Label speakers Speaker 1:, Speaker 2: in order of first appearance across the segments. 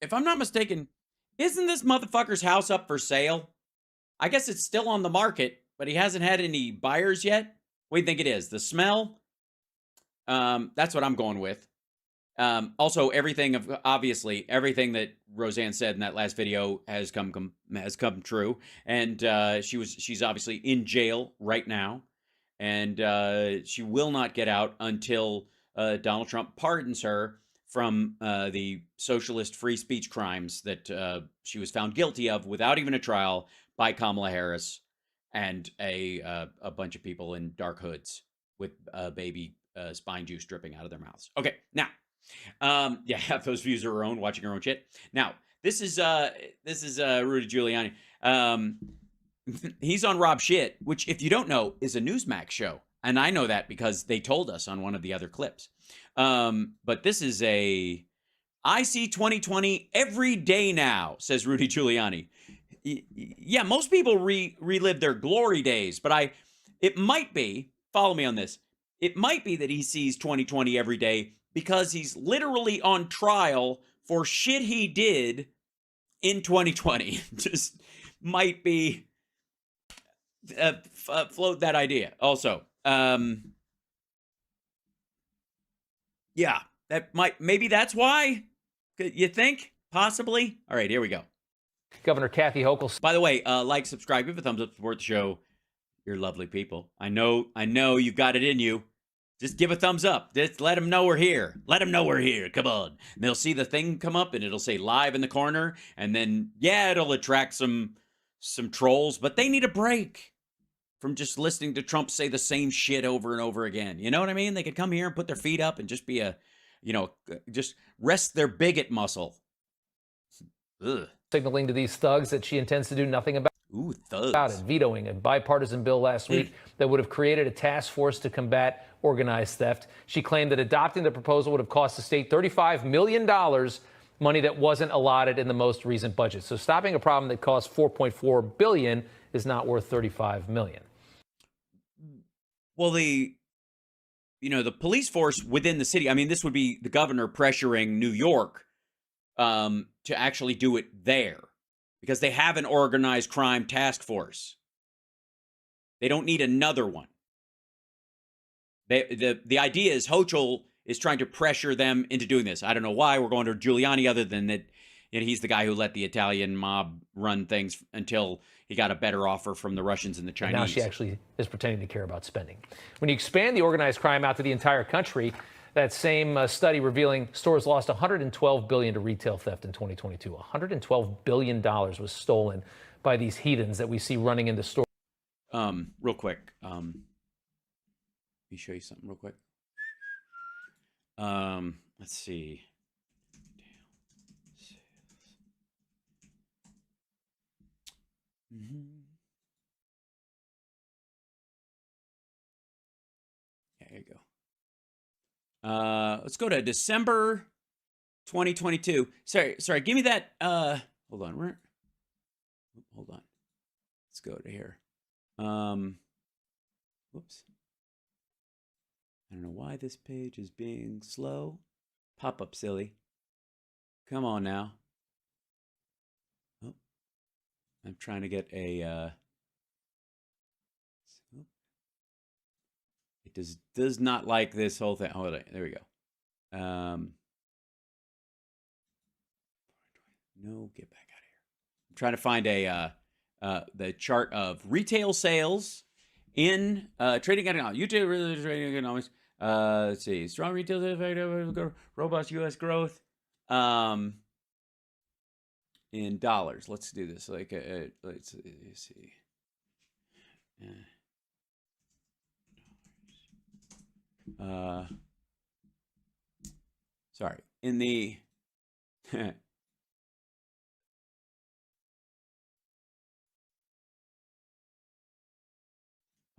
Speaker 1: if I'm not mistaken, isn't this motherfucker's house up for sale? I guess it's still on the market, but he hasn't had any buyers yet. What do you think it is? The smell? That's what I'm going with. Also, obviously everything that Roseanne said in that last video has come true, and she's obviously in jail right now, and she will not get out until Donald Trump pardons her from the socialist free speech crimes that she was found guilty of without even a trial by Kamala Harris and a bunch of people in dark hoods with baby spine juice dripping out of their mouths. Okay, now. Yeah, have those views of her own, watching her own shit. Now, this is Rudy Giuliani. He's on Rob Schmitt, which, if you don't know, is a Newsmax show, and I know that because they told us on one of the other clips. But this is I see 2020 every day now, says Rudy Giuliani. Yeah, most people relive their glory days, but it might be, follow me on this, it might be that he sees 2020 every day because he's literally on trial for shit he did in 2020. Just might be float that idea. Also, yeah, maybe that's why. You think? Possibly? All right, here we go.
Speaker 2: Governor Kathy Hochul.
Speaker 1: By the way, like, subscribe, give a thumbs up, support the show. You're lovely people. I know you got it in you. Just give a thumbs up. Just let them know we're here. Let them know we're here. Come on. And they'll see the thing come up and it'll say live in the corner. And then, yeah, it'll attract some trolls. But they need a break from just listening to Trump say the same shit over and over again. You know what I mean? They could come here and put their feet up and just be just rest their bigot muscle. Ugh.
Speaker 2: Signaling to these thugs that she intends to do nothing about it, vetoing a bipartisan bill last week that would have created a task force to combat organized theft. She claimed that adopting the proposal would have cost the state $35 million, money that wasn't allotted in the most recent budget. So stopping a problem that cost $4.4 billion is not worth $35 million.
Speaker 1: Well, the police force within the city, I mean, this would be the governor pressuring New York to actually do it there, because they have an organized crime task force. They don't need another one. The idea is Hochul is trying to pressure them into doing this. I don't know why we're going to Giuliani, other than that he's the guy who let the Italian mob run things until he got a better offer from the Russians and the Chinese.
Speaker 2: And now she actually is pretending to care about spending. When you expand the organized crime out to the entire country, that same study revealing stores lost $112 billion to retail theft in 2022. $112 billion was stolen by these heathens that we see running into stores.
Speaker 1: Real quick. Let me show you something real quick. Let's see. Yeah, here you go. Let's go to December 2022. Sorry, give me that. Hold on. Hold on. Let's go to here. Whoops. I don't know why this page is being slow. Pop up, silly. Come on now. Oh, I'm trying to get a. It does not like this whole thing. Hold on. There we go. No, get back out of here. I'm trying to find the chart of retail sales in trading economics. YouTube trading economics. Let's see. Strong retail sales, robust U.S. growth. In dollars. Let's do this. Let's see. Sorry. In the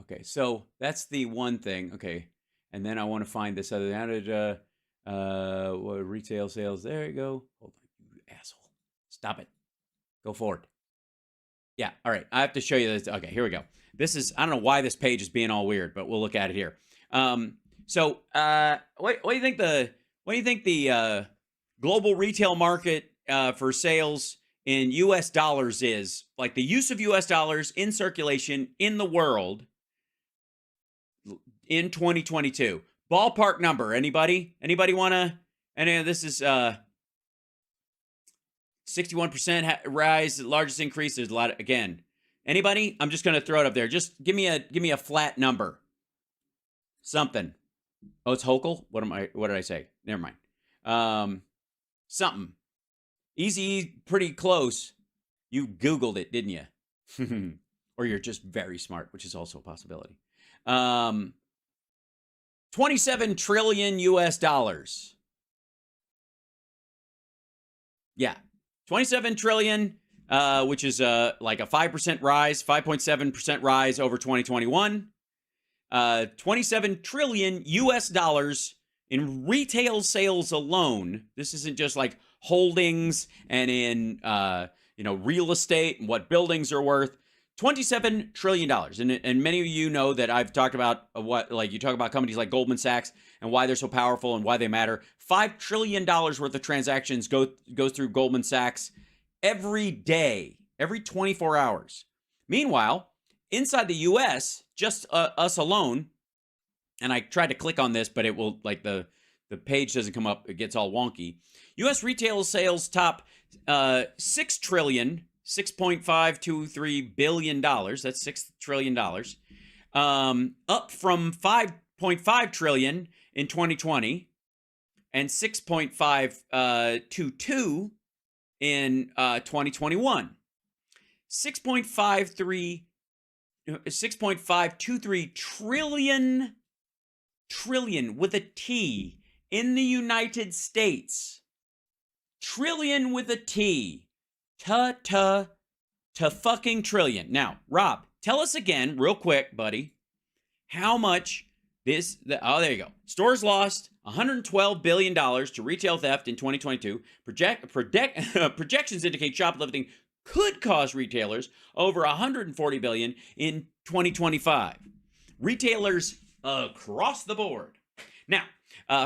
Speaker 1: okay, so that's the one thing. Okay, and then I want to find this other. How did retail sales? There you go. Hold on, you asshole! Stop it. Go forward. Yeah. All right. I have to show you this. Okay, here we go. This is. I don't know why this page is being all weird, but we'll look at it here. So, what do you think the global retail market for sales in US dollars is, like the use of US dollars in circulation in the world in 2022. Ballpark number, anybody? Anybody want to? And this is 61% rise, the largest increase. There's a lot of, again. Anybody? I'm just going to throw it up there. Just give me a flat number. Something. Oh, it's Hochul? What did I say? Never mind. Something. Easy, pretty close. You Googled it, didn't you? Or you're just very smart, which is also a possibility. 27 trillion US dollars. Yeah. 27 trillion, which is like a 5% rise, 5.7% rise over 2021. 27 trillion US dollars in retail sales alone. This isn't just like holdings and in real estate and what buildings are worth. $27 trillion. And many of you know that I've talked about you talk about companies like Goldman Sachs and why they're so powerful and why they matter. $5 trillion worth of transactions go through Goldman Sachs every day, every 24 hours. Meanwhile, inside the U.S., just us alone, and I tried to click on this, but it will, like the page doesn't come up. It gets all wonky. U.S. retail sales top $6.523 billion. That's $6 trillion. Up from $5.5 trillion in 2020 and 6.522 in 2021. 6.523 trillion with a T in the United States. Trillion with a T. Fucking trillion. Now, Rob, tell us again, real quick, buddy, how much oh, there you go. Stores lost $112 billion to retail theft in 2022. Projections indicate shoplifting could cost retailers over $140 billion in 2025. Retailers across the board. Now,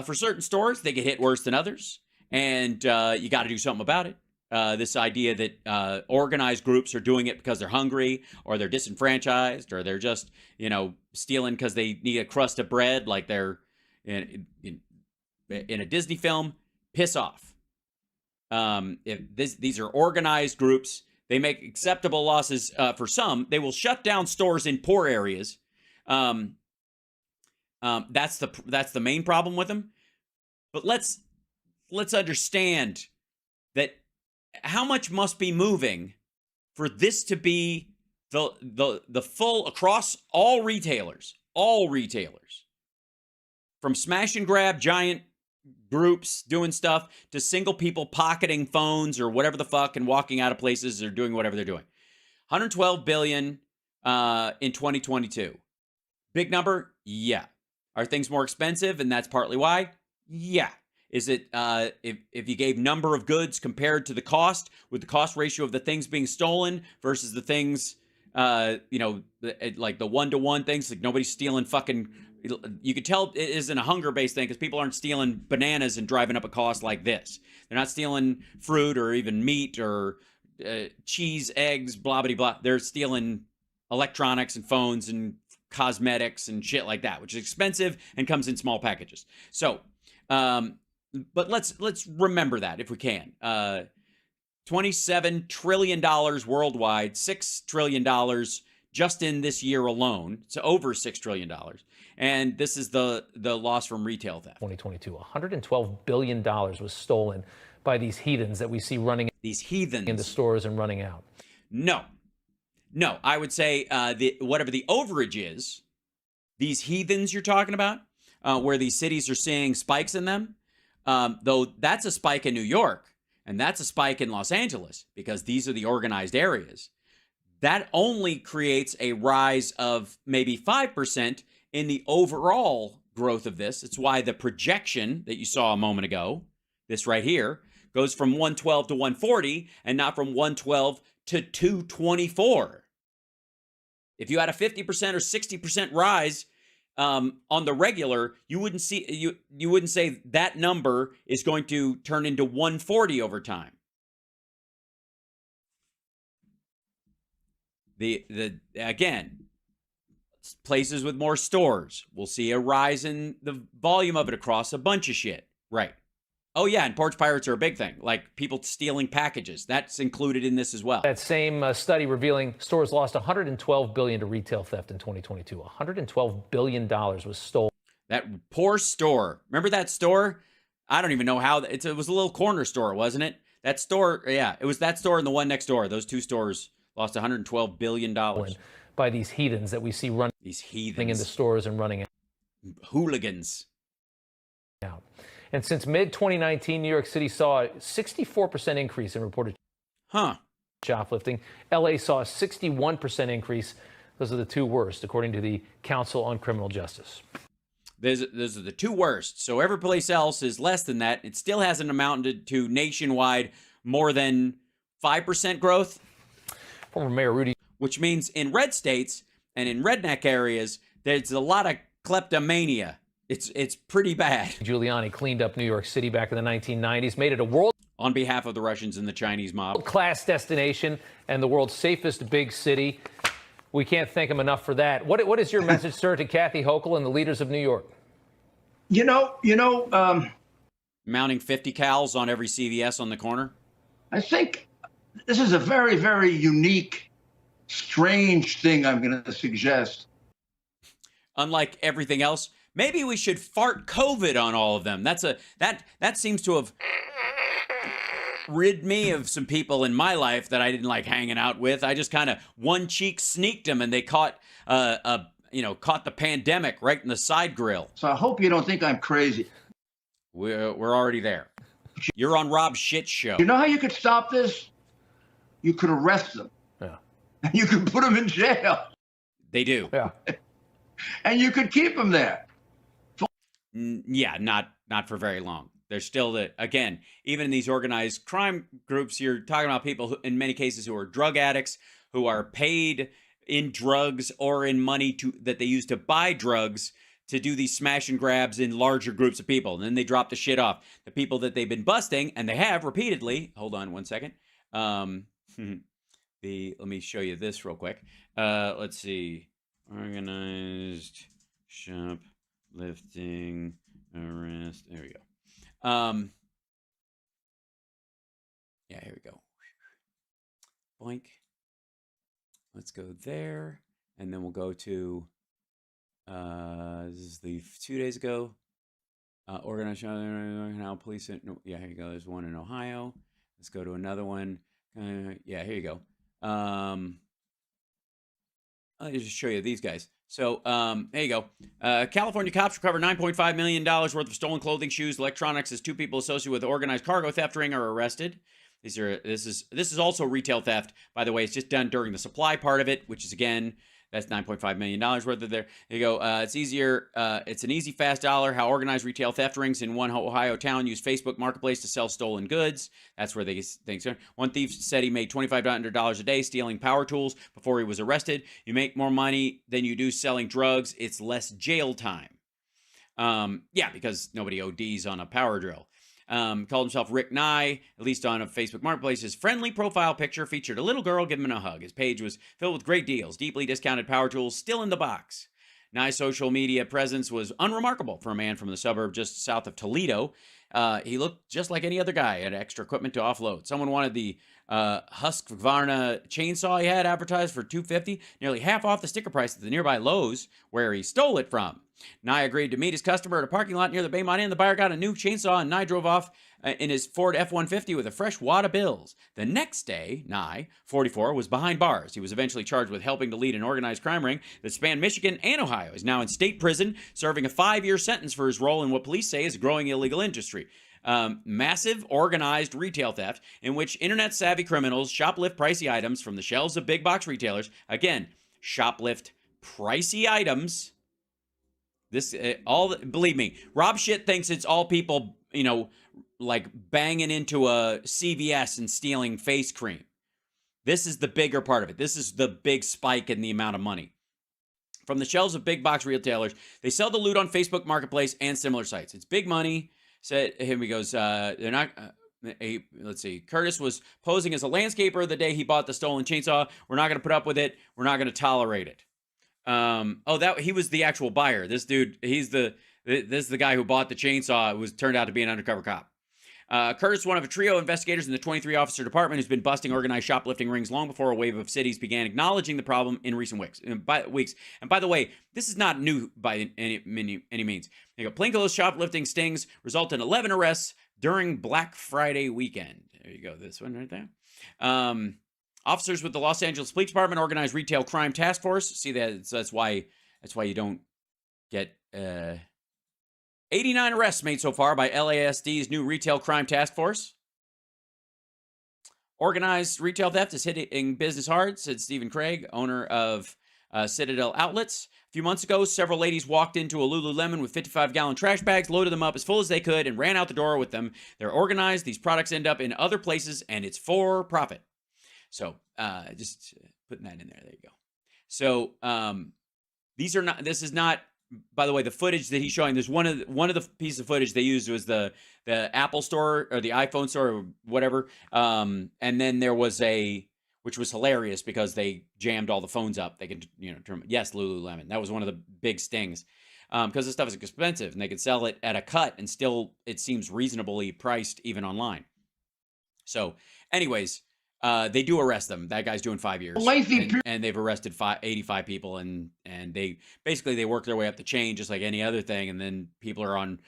Speaker 1: for certain stores, they get hit worse than others, and you got to do something about it. This idea that organized groups are doing it because they're hungry or they're disenfranchised or they're just, stealing because they need a crust of bread like they're in a Disney film, piss off. If these are organized groups, they make acceptable losses for some. They will shut down stores in poor areas. That's the main problem with them. But let's understand that how much must be moving for this to be the full across all retailers, from smash and grab giant groups doing stuff to single people pocketing phones or whatever the fuck and walking out of places or doing whatever they're doing. 112 billion in 2022. Big number? Yeah. Are things more expensive and that's partly why? Yeah. Is it if you gave number of goods compared to the cost, with the cost ratio of the things being stolen versus the things, like the 1-to-1 things, like nobody's stealing fucking, you could tell it isn't a hunger-based thing because people aren't stealing bananas and driving up a cost like this. They're not stealing fruit or even meat or cheese, eggs, blah, blah, blah. They're stealing electronics and phones and cosmetics and shit like that, which is expensive and comes in small packages. So, but let's remember that if we can. $27 trillion worldwide, $6 trillion just in this year alone. So over $6 trillion. And this is the loss from retail theft.
Speaker 2: 2022, $112 billion was stolen by these heathens that we see running into stores and running out.
Speaker 1: No, I would say whatever the overage is, these heathens you're talking about, where these cities are seeing spikes in them, though that's a spike in New York and that's a spike in Los Angeles because these are the organized areas. That only creates a rise of maybe 5% in the overall growth of this. It's why the projection that you saw a moment ago, this right here, goes from 112 to 140 and not from 112 to 224. If you had a 50% or 60% rise on the regular, you wouldn't say that number is going to turn into 140 over time. Again, places with more stores will see a rise in the volume of it across a bunch of shit. Right. Oh, yeah, and porch pirates are a big thing, like people stealing packages. That's included in this as well.
Speaker 2: That same study revealing stores lost $112 billion to retail theft in 2022. $112 billion was stolen.
Speaker 1: That poor store. Remember that store? I don't even know how. It was a little corner store, wasn't it? That store, yeah, it was that store and the one next door. Those two stores lost $112 billion.
Speaker 2: By these heathens that we see running into stores and running out.
Speaker 1: Hooligans.
Speaker 2: Out. And since mid-2019, New York City saw a 64% increase in reported shoplifting. LA saw a 61% increase. Those are the two worst, according to the Council on Criminal Justice.
Speaker 1: Those are the two worst. So every place else is less than that. It still hasn't amounted to nationwide more than 5% growth.
Speaker 2: Former Mayor Rudy.
Speaker 1: Which means in red states and in redneck areas, there's a lot of kleptomania. It's pretty bad.
Speaker 2: Giuliani cleaned up New York City back in the 1990s, made it a world
Speaker 1: on behalf of the Russians and the Chinese mob.
Speaker 2: Class destination and the world's safest big city. We can't thank him enough for that. What is your message, sir, to Kathy Hochul and the leaders of New York?
Speaker 1: Mounting 50 cals on every CVS on the corner.
Speaker 3: I think this is a very, very unique, strange thing I'm going to suggest.
Speaker 1: Unlike everything else, maybe we should fart COVID on all of them. That seems to have rid me of some people in my life that I didn't like hanging out with. I just kind of one cheek sneaked them, and they caught the pandemic right in the side grill.
Speaker 3: So I hope you don't think I'm crazy.
Speaker 1: We're already there. You're on Rob Schmitt's show.
Speaker 3: You know how you could stop this? You could arrest them.
Speaker 2: Yeah.
Speaker 3: And you could put them in jail.
Speaker 1: They do.
Speaker 2: Yeah.
Speaker 3: And you could keep them there.
Speaker 1: Yeah, not for very long. There's still again, even in these organized crime groups, you're talking about people who, in many cases, who are drug addicts, who are paid in drugs or in money that they use to buy drugs to do these smash and grabs in larger groups of people. And then they drop the shit off. The people that they've been busting, and they have repeatedly. Hold on one second. Let me show you this real quick. Let's see. Organized shoplifting arrest. There we go. Yeah, here we go. Boink. Let's go there. And then we'll go to, this is the 2 days ago. Organized now police. Yeah, here you go. There's one in Ohio. Let's go to another one. Yeah, here you go. I'll just show you these guys. So there you go. California cops recovered $9.5 million worth of stolen clothing, shoes, electronics as two people associated with organized cargo theft ring are arrested. This is also retail theft, by the way. It's just done during the supply part of it, which is, again, that's $9.5 million worth of there. There you go. It's easier. It's an easy, fast dollar. How organized retail theft rings in one Ohio town use Facebook Marketplace to sell stolen goods. That's where they think. One thief said he made $2,500 a day stealing power tools before he was arrested. You make more money than you do selling drugs. It's less jail time. Yeah, because nobody ODs on a power drill. Called himself Rick Nye, at least on a Facebook Marketplace. His friendly profile picture featured a little girl giving him a hug. His page was filled with great deals, deeply discounted power tools still in the box. Nye's social media presence was unremarkable for a man from the suburb just south of Toledo. He looked just like any other guy, had extra equipment to offload. Someone wanted the Husqvarna chainsaw he had advertised for $250, nearly half off the sticker price at the nearby Lowe's where he stole it from. Nye agreed to meet his customer at a parking lot near the Baymont Inn. The buyer got a new chainsaw, and Nye drove off in his Ford F-150 with a fresh wad of bills. The next day, Nye, 44, was behind bars. He was eventually charged with helping to lead an organized crime ring that spanned Michigan and Ohio. He's now in state prison, serving a 5-year sentence for his role in what police say is a growing illegal industry. Massive organized retail theft in which internet-savvy criminals shoplift pricey items from the shelves of big box retailers. Again, shoplift pricey items. Believe me, Rob Schmitt thinks it's all people, like banging into a CVS and stealing face cream. This is the bigger part of it. This is the big spike in the amount of money. From the shelves of big box retailers, they sell the loot on Facebook Marketplace and similar sites. It's big money. So here he goes. They're not let's see. Curtis was posing as a landscaper the day he bought the stolen chainsaw. We're not going to put up with it. We're not going to tolerate it. He was the actual buyer. This dude, this is the guy who bought the chainsaw. It turned out to be an undercover cop. Curtis, one of a trio of investigators in the 23-officer department who's been busting organized shoplifting rings long before a wave of cities began acknowledging the problem in recent weeks. And by the way, this is not new by any means. Plainclothes shoplifting stings result in 11 arrests during Black Friday weekend. There you go, this one right there. Officers with the Los Angeles Police Department organized retail crime task force. See that? That's why you don't get 89 arrests made so far by LASD's new retail crime task force. Organized retail theft is hitting business hard, said Stephen Craig, owner of Citadel Outlets. A few months ago, several ladies walked into a Lululemon with 55-gallon trash bags, loaded them up as full as they could, and ran out the door with them. They're organized. These products end up in other places, and it's for profit. So just putting that in there. There you go. So this is not, by the way, the footage that he's showing, there's one of the pieces of footage they used was the Apple store or the iPhone store or whatever. And then there was which was hilarious because they jammed all the phones up. They could, yes, Lululemon. That was one of the big stings. Because this stuff is expensive and they could sell it at a cut and still it seems reasonably priced even online. So anyways, they do arrest them. That guy's doing 5 years. And they've arrested 85 people and they basically work their way up the chain just like any other thing. And then people are on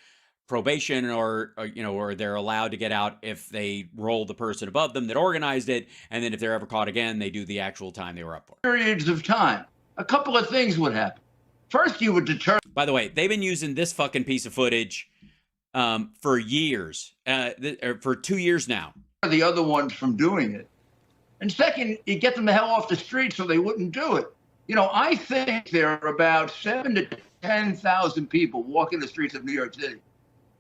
Speaker 1: probation or they're allowed to get out if they roll the person above them that organized it. And then if they're ever caught again, they do the actual time they were up for.
Speaker 3: Periods of time. A couple of things would happen. First, you would determine.
Speaker 1: By the way, they've been using this fucking piece of footage for years, for 2 years now.
Speaker 3: The other ones from doing it. And second, you get them the hell off the street so they wouldn't do it. I think there are about 7,000 to 10,000 people walking the streets of New York City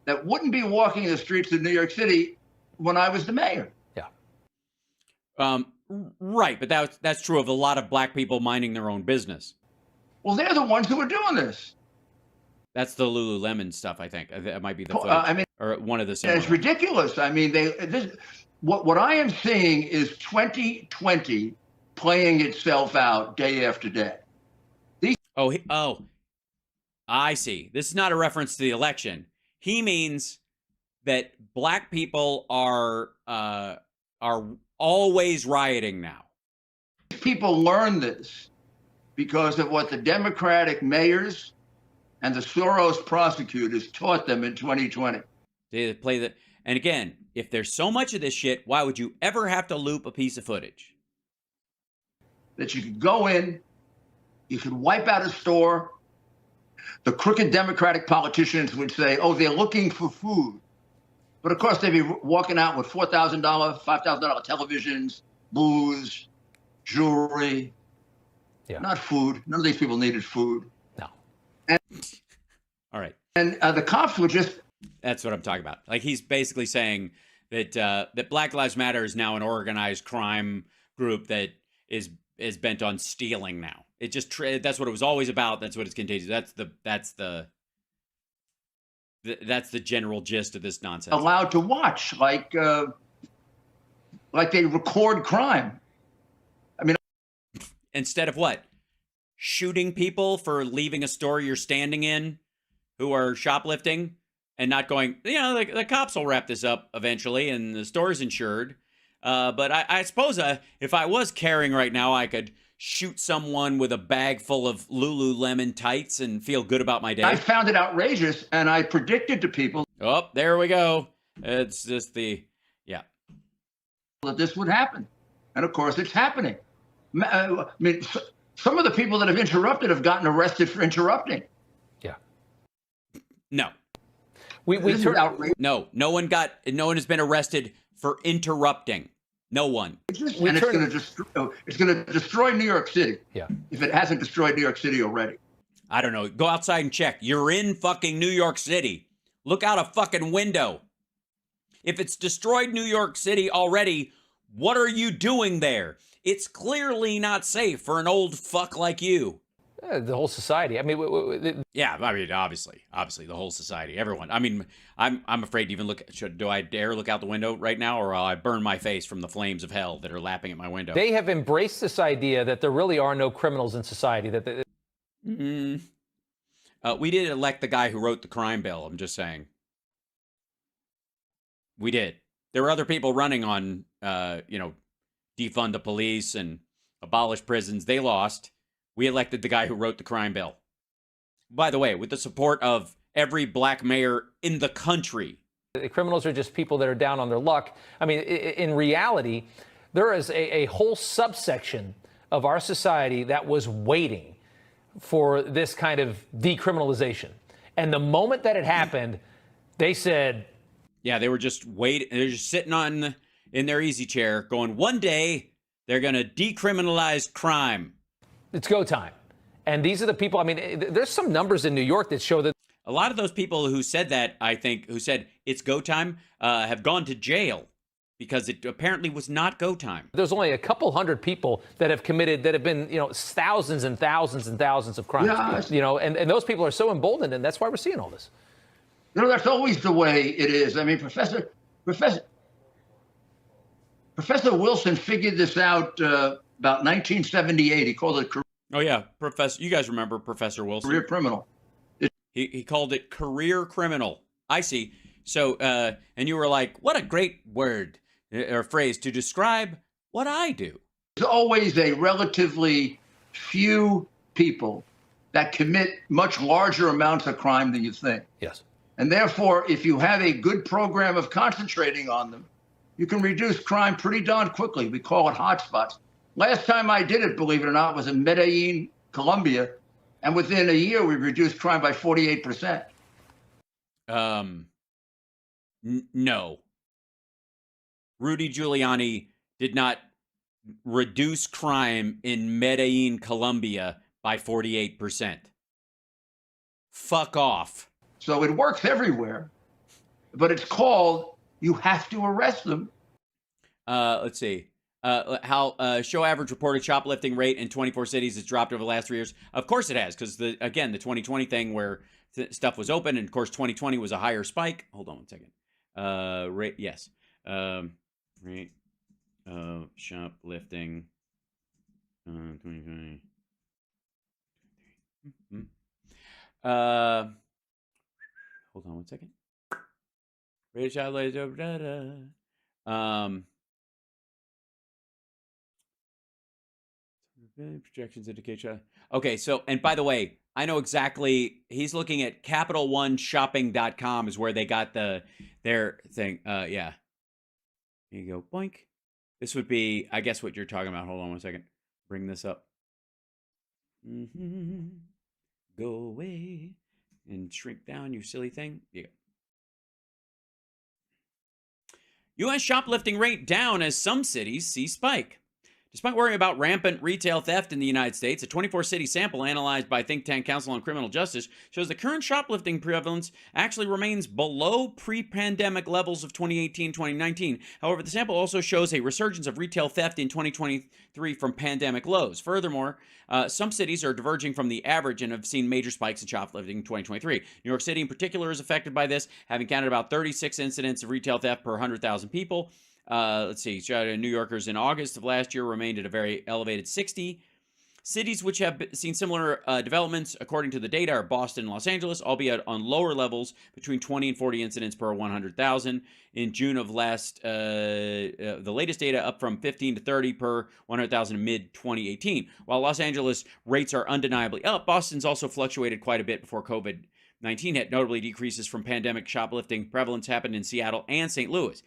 Speaker 3: that wouldn't be walking the streets of New York City when I was the mayor.
Speaker 1: Yeah. Right, but that's true of a lot of black people minding their own business.
Speaker 3: Well, they're the ones who are doing this.
Speaker 1: That's the Lululemon stuff, I think. That might be the footage, or one of the similar.
Speaker 3: It's ridiculous. I mean, what I am seeing is 2020 playing itself out day after day.
Speaker 1: I see. This is not a reference to the election. He means that black people are always rioting now.
Speaker 3: People learn this because of what the Democratic mayors and the Soros prosecutors taught them in 2020.
Speaker 1: They play that. And again, if there's so much of this shit, why would you ever have to loop a piece of footage?
Speaker 3: That you could go in, you could wipe out a store. The crooked Democratic politicians would say, oh, they're looking for food. But of course, they'd be walking out with $4,000, $5,000 televisions, booze, jewelry. Yeah. Not food. None of these people needed food.
Speaker 1: No. All right.
Speaker 3: And the cops would just...
Speaker 1: That's what I'm talking about. Like, he's basically saying that that Black Lives Matter is now an organized crime group that is bent on stealing now. It just that's what it was always about. That's what it's contagious. That's the general gist of this nonsense.
Speaker 3: Allowed to watch, like they record crime. I mean,
Speaker 1: instead of what? Shooting people for leaving a store you're standing in who are shoplifting and not going, the cops will wrap this up eventually and the store's insured. But I suppose if I was caring right now, I could shoot someone with a bag full of Lululemon tights and feel good about my day.
Speaker 3: I found it outrageous, and I predicted to people.
Speaker 1: Oh, there we go. It's just that
Speaker 3: this would happen. And of course, it's happening. I mean, some of the people that have interrupted have gotten arrested for interrupting.
Speaker 2: Yeah.
Speaker 1: No.
Speaker 3: No
Speaker 1: one has been arrested for interrupting. No one.
Speaker 3: It's going to destroy New York City.
Speaker 2: Yeah.
Speaker 3: If it hasn't destroyed New York City already.
Speaker 1: I don't know. Go outside and check. You're in fucking New York City. Look out a fucking window. If it's destroyed New York City already, what are you doing there? It's clearly not safe for an old fuck like you.
Speaker 2: The whole society. I mean,
Speaker 1: yeah. I mean, obviously, the whole society, everyone. I mean, I'm afraid to even look. Do I dare look out the window right now, or will I burn my face from the flames of hell that are lapping at my window?
Speaker 2: They have embraced this idea that there really are no criminals in society.
Speaker 1: We did elect the guy who wrote the crime bill. I'm just saying. We did. There were other people running on, defund the police and abolish prisons. They lost. We elected the guy who wrote the crime bill. By the way, with the support of every black mayor in the country.
Speaker 2: The criminals are just people that are down on their luck. I mean, in reality, there is a whole subsection of our society that was waiting for this kind of decriminalization. And the moment that it happened, they said...
Speaker 1: Yeah, they were just waiting. They're just sitting in their easy chair going, one day they're going to decriminalize crime.
Speaker 2: It's go time. And these are the people, I mean, there's some numbers in New York that show that
Speaker 1: a lot of those people who said that, I think, who said it's go time, have gone to jail because it apparently was not go time.
Speaker 2: There's only a couple hundred people that have committed, that have been, thousands and thousands and thousands of crimes. Yeah, and those people are so emboldened, and that's why we're seeing all this.
Speaker 3: That's always the way it is. I mean, Professor Wilson figured this out about 1978. He called it
Speaker 1: oh yeah, Professor. You guys remember Professor Wilson?
Speaker 3: Career criminal.
Speaker 1: He called it career criminal. I see. So and you were like, what a great word or phrase to describe what I do.
Speaker 3: There's always a relatively few people that commit much larger amounts of crime than you think.
Speaker 2: Yes.
Speaker 3: And therefore, if you have a good program of concentrating on them, you can reduce crime pretty darn quickly. We call it hotspots. Last time I did it, believe it or not, was in Medellin, Colombia. And within a year, we reduced crime by 48%.
Speaker 1: No. Rudy Giuliani did not reduce crime in Medellin, Colombia by 48%. Fuck off.
Speaker 3: So it works everywhere, but it's called, you have to arrest them.
Speaker 1: Let's see. How show average reported shoplifting rate in 24 cities has dropped over the last 3 years. Of course it has, because the 2020 thing where stuff was open, and of course 2020 was a higher spike. Hold on one second. Rate, yes. Rate of shoplifting 2020. Hold on one second. Rate of shoplifting. Projections indicate. Okay, so, and by the way, I know exactly, he's looking at CapitalOneShopping.com is where they got their thing. Yeah. Here you go. Boink. This would be, I guess, what you're talking about. Hold on one second. Bring this up. Go away and shrink down, you silly thing. Yeah. U.S. shoplifting rate down as some cities see spike. Despite worrying about rampant retail theft in the United States, a 24-city sample analyzed by think tank Council on Criminal Justice shows the current shoplifting prevalence actually remains below pre-pandemic levels of 2018-2019. However, the sample also shows a resurgence of retail theft in 2023 from pandemic lows. Furthermore, some cities are diverging from the average and have seen major spikes in shoplifting in 2023. New York City in particular is affected by this, having counted about 36 incidents of retail theft per 100,000 people. Let's see, New Yorkers in August of last year remained at a very elevated 60. Cities which have seen similar developments, according to the data, are Boston and Los Angeles, albeit on lower levels, between 20 and 40 incidents per 100,000. In June of the latest data up from 15 to 30 per 100,000 in mid-2018. While Los Angeles rates are undeniably up, Boston's also fluctuated quite a bit before COVID-19 hit. Notably, decreases from pandemic shoplifting prevalence happened in Seattle and St. Louis.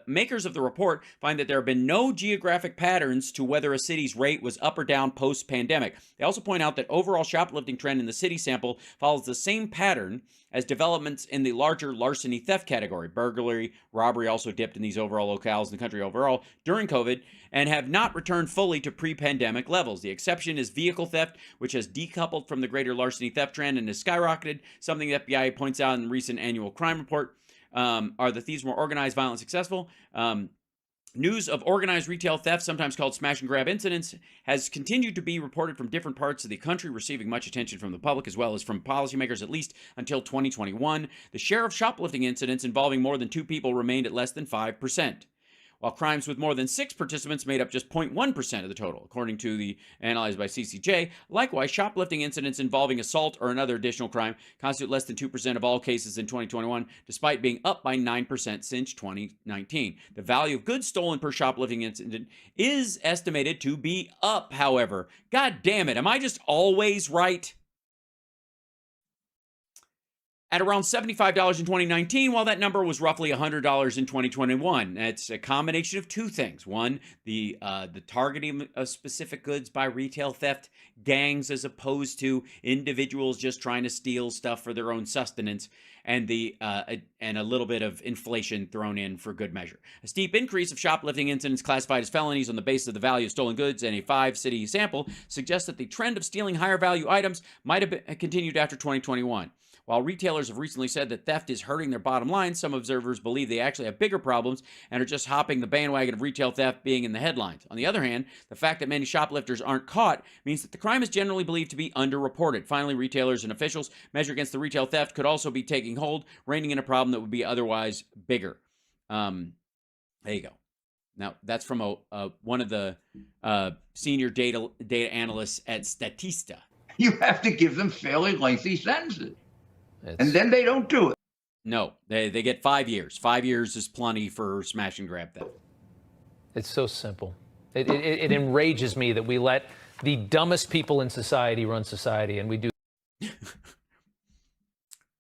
Speaker 1: Makers of the report find that there have been no geographic patterns to whether a city's rate was up or down post-pandemic. They also point out that overall shoplifting trend in the city sample follows the same pattern as developments in the larger larceny theft category. Burglary, robbery also dipped in these overall locales in the country overall during COVID and have not returned fully to pre-pandemic levels. The exception is vehicle theft, which has decoupled from the greater larceny theft trend and has skyrocketed, something the FBI points out in the recent annual crime report. Are the thieves more organized, violent, successful? News of organized retail theft, sometimes called smash and grab incidents, has continued to be reported from different parts of the country, receiving much attention from the public as well as from policymakers at least until 2021. The share of shoplifting incidents involving more than 2 people remained at less than 5%. While crimes with more than 6 participants made up just 0.1% of the total, according to the analyzed by CCJ. Likewise, shoplifting incidents involving assault or another additional crime constitute less than 2% of all cases in 2021, despite being up by 9% since 2019. The value of goods stolen per shoplifting incident is estimated to be up, however. God damn it, am I just always right? At around $75 in 2019, while that number was roughly $100 in 2021. That's a combination of two things. One, the targeting of specific goods by retail theft gangs as opposed to individuals just trying to steal stuff for their own sustenance, and and a little bit of inflation thrown in for good measure. A steep increase of shoplifting incidents classified as felonies on the basis of the value of stolen goods in a 5-city sample suggests that the trend of stealing higher value items might have continued after 2021. While retailers have recently said that theft is hurting their bottom line, some observers believe they actually have bigger problems and are just hopping the bandwagon of retail theft being in the headlines. On the other hand, the fact that many shoplifters aren't caught means that the crime is generally believed to be underreported. Finally, retailers and officials measure against the retail theft could also be taking hold, reining in a problem that would be otherwise bigger. There you go. Now, that's from one of the senior data analysts at Statista.
Speaker 3: You have to give them fairly lengthy sentences. And then they don't do it.
Speaker 1: No, they get 5 years. 5 years is plenty for smash and grab theft.
Speaker 2: It's so simple. It enrages me that we let the dumbest people in society run society, and we do.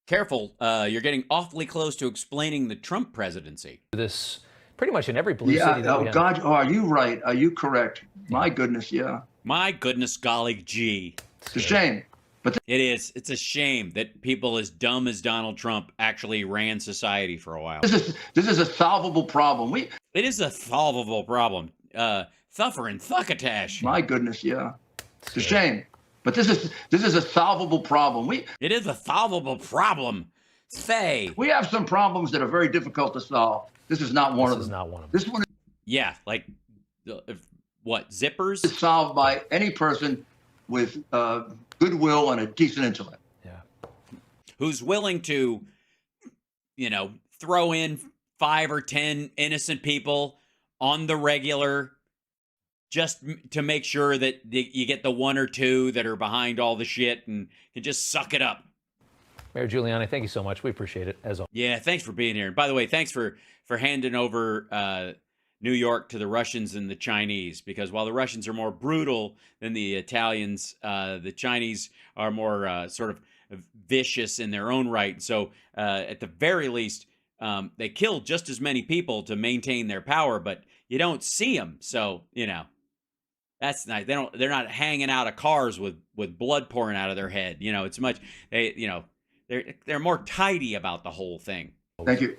Speaker 1: Careful, you're getting awfully close to explaining the Trump presidency.
Speaker 2: This pretty much in every blue city.
Speaker 3: Yeah, oh God, are you right? Are you correct? My goodness, yeah.
Speaker 1: My goodness, golly gee.
Speaker 3: It's a shame. But
Speaker 1: it is. It's a shame that people as dumb as Donald Trump actually ran society for a while.
Speaker 3: This is a solvable problem.
Speaker 1: It is a solvable problem. Thuffer and Thuckatash.
Speaker 3: My goodness, yeah. It's a shame. But this is a solvable problem.
Speaker 1: It is a solvable problem. Say.
Speaker 3: We have some problems that are very difficult to solve. This is not one of them.
Speaker 2: This is not one of them.
Speaker 3: This one is,
Speaker 1: yeah, like what, zippers?
Speaker 3: It's solved by any person with goodwill and a decent intellect.
Speaker 2: Yeah.
Speaker 1: Who's willing to, throw in 5 or 10 innocent people on the regular just to make sure that you get the 1 or 2 that are behind all the shit and can just suck it up.
Speaker 2: Mayor Giuliani, thank you so much. We appreciate it, as always.
Speaker 1: Yeah, thanks for being here. And by the way, thanks for handing over New York to the Russians and the Chinese, because while the Russians are more brutal than the Italians, the Chinese are more sort of vicious in their own right. So at the very least, they kill just as many people to maintain their power, but you don't see them. So, that's nice. They're not hanging out of cars with blood pouring out of their head. It's much, they're more tidy about the whole thing.
Speaker 3: Thank you.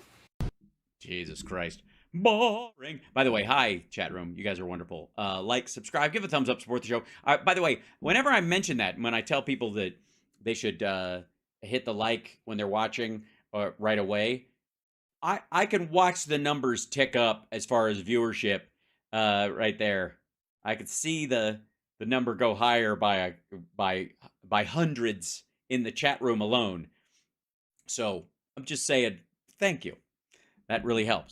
Speaker 1: Jesus Christ. Boring. By the way, hi, chat room. You guys are wonderful. Like, subscribe, give a thumbs up, support the show. By the way, whenever I mention that, when I tell people that they should hit the like when they're watching right away, I can watch the numbers tick up as far as viewership right there. I could see the number go higher by hundreds in the chat room alone. So I'm just saying, thank you. That really helps.